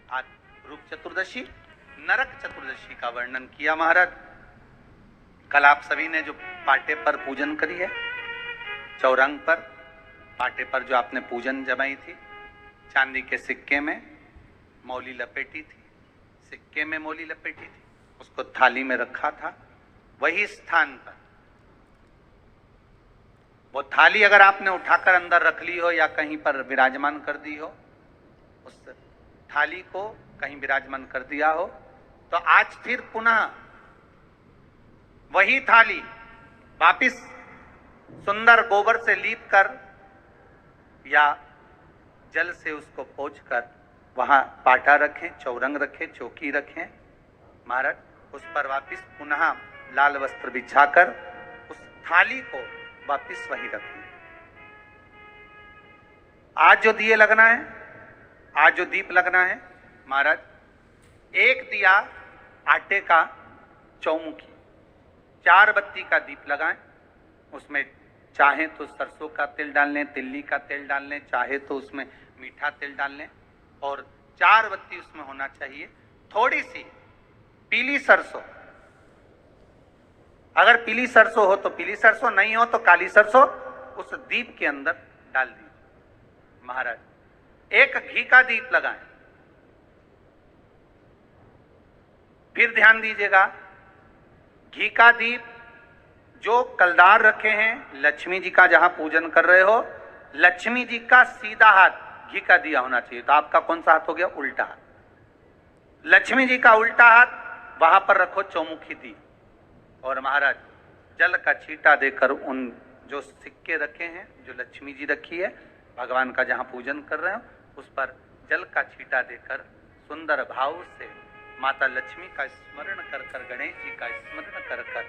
आज रूप चतुर्दशी, नरक चतुर्दशी का वर्णन किया महाराज। कल आप सभी ने जो पाटे पर पूजन करी है, चौरंग पर पाटे पर जो आपने पूजन जमाई थी, चांदी के सिक्के में मौली लपेटी थी, सिक्के में मौली लपेटी थी, उसको थाली में रखा था। वही स्थान पर वो थाली अगर आपने उठाकर अंदर रख ली हो या कहीं पर विराजमान कर दी हो, उस थाली को कहीं विराजमान कर दिया हो, तो आज फिर पुनः वही थाली वापिस सुंदर गोबर से लीप कर या जल से उसको पोंछ कर वहां पाटा रखें, चौरंग रखें, चौकी रखें महाराज। उस पर वापिस पुनः लाल वस्त्र बिछाकर उस थाली को वापिस वहीं रखें। आज जो दिए लगना है, आज जो दीप लगना है महाराज, एक दिया आटे का चौमुखी, 4 बत्ती का दीप लगाएं। उसमें चाहे तो सरसों का तेल डाल लें, तिल्ली का तेल डाल लें, चाहे तो उसमें मीठा तेल डाल लें, और 4 बत्ती उसमें होना चाहिए। थोड़ी सी पीली सरसों, अगर पीली सरसों हो तो पीली सरसों, नहीं हो तो काली सरसों उस दीप के अंदर डाल दीजिए महाराज। एक घी का दीप लगाएं। फिर ध्यान दीजिएगा, घी का दीप जो कलदार रखे हैं, लक्ष्मी जी का जहां पूजन कर रहे हो, लक्ष्मी जी का सीधा हाथ घी का दिया होना चाहिए। तो आपका कौन सा हाथ हो गया? उल्टा हाथ। लक्ष्मी जी का उल्टा हाथ, वहां पर रखो चौमुखी दीप, और महाराज जल का छींटा देकर उन जो सिक्के रखे हैं, जो लक्ष्मी जी रखी है, भगवान का जहां पूजन कर रहे हो, उस पर जल का छींटा देकर सुंदर भाव से माता लक्ष्मी का स्मरण कर कर, गणेश जी का स्मरण कर कर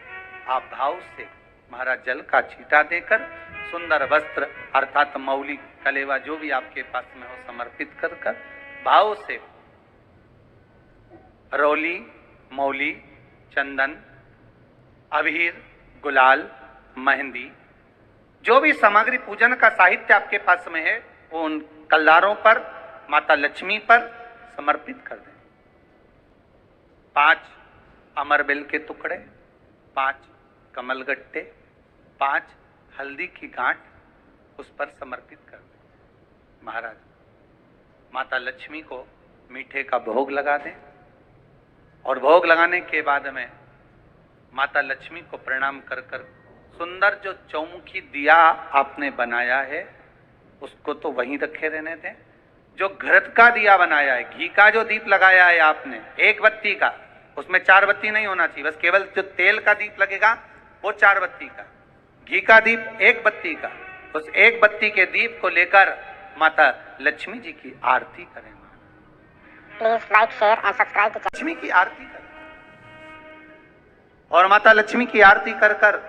आप भाव से महाराज जल का छींटा देकर सुंदर वस्त्र अर्थात मौली, कलेवा जो भी आपके पास में हो समर्पित कर कर भाव से रौली, मौली, चंदन, अबीर, गुलाल, मेहंदी, जो भी सामग्री पूजन का साहित्य आपके पास में है, वो उन कलदारों पर, माता लक्ष्मी पर समर्पित कर दें। 5 अमरबेल के टुकड़े, 5 कमलगट्टे, 5 हल्दी की गांठ उस पर समर्पित कर दें महाराज। माता लक्ष्मी को मीठे का भोग लगा दें, और भोग लगाने के बाद में माता लक्ष्मी को प्रणाम कर कर सुंदर जो चौमुखी दिया आपने बनाया है उसको तो वहीं रखे रहने दें। जो घृत का दिया बनाया है, घी का जो दीप लगाया है आपने 1 बत्ती का, उसमें 4 बत्ती नहीं होना चाहिए, बस केवल जो तेल का दीप लगेगा वो 4 बत्ती का, घी का दीप 1 बत्ती का, उस 1 बत्ती के दीप को लेकर माता लक्ष्मी जी की आरती करें। Please like, share and subscribe to Lakshmi की आरती करें, और माता लक्ष्मी की आरती कर कर,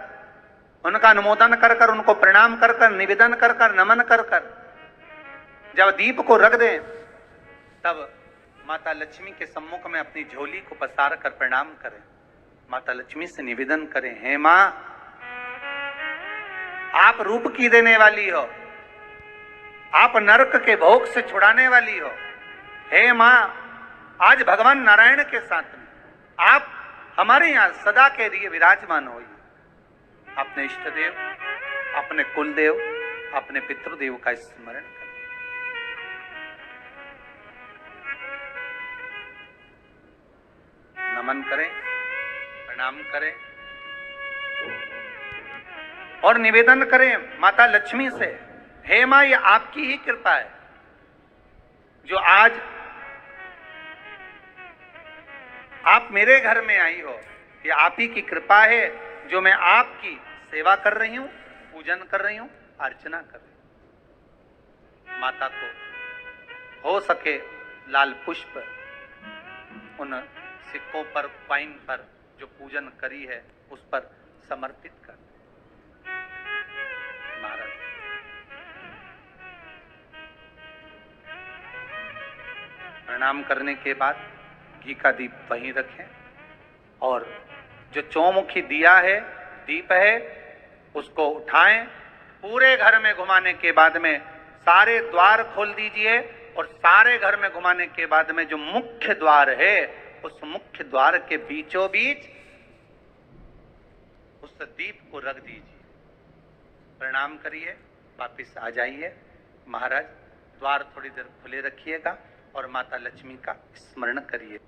उनका अनुमोदन कर कर, उनको प्रणाम कर कर, निवेदन कर कर, नमन कर कर जब दीप को रख दें, तब माता लक्ष्मी के सम्मुख में अपनी झोली को पसार कर प्रणाम करें। माता लक्ष्मी से निवेदन करें, हे मां, आप रूप की देने वाली हो, आप नरक के भोग से छुड़ाने वाली हो। हे मां, आज भगवान नारायण के साथ में आप हमारे यहां सदा के लिए विराजमान हो। अपने इष्ट देव, अपने कुल देव, अपने पितृदेव का स्मरण करें। नमन करें, प्रणाम करें, और निवेदन करें माता लक्ष्मी से, हे मां, ये आपकी ही कृपा है जो आज आप मेरे घर में आई हो। ये आप ही की कृपा है जो मैं आपकी सेवा कर रही हूं, पूजन कर रही हूं, अर्चना कर रही हूं। माता को हो सके लाल पुष्प उन सिक्कों पर, पाइन पर जो पूजन करी है उस पर समर्पित कर महाराज। प्रणाम करने के बाद घी का दीप वहीं रखें, और जो चौमुखी दिया है, दीप है, उसको उठाएं, पूरे घर में घुमाने के बाद में सारे द्वार खोल दीजिए और सारे घर में घुमाने के बाद में जो मुख्य द्वार है उस मुख्य द्वार के बीचों बीच उस दीप को रख दीजिए। प्रणाम करिए, वापिस आ जाइए। महाराज द्वार थोड़ी देर खुले रखिएगा और माता लक्ष्मी का स्मरण करिए।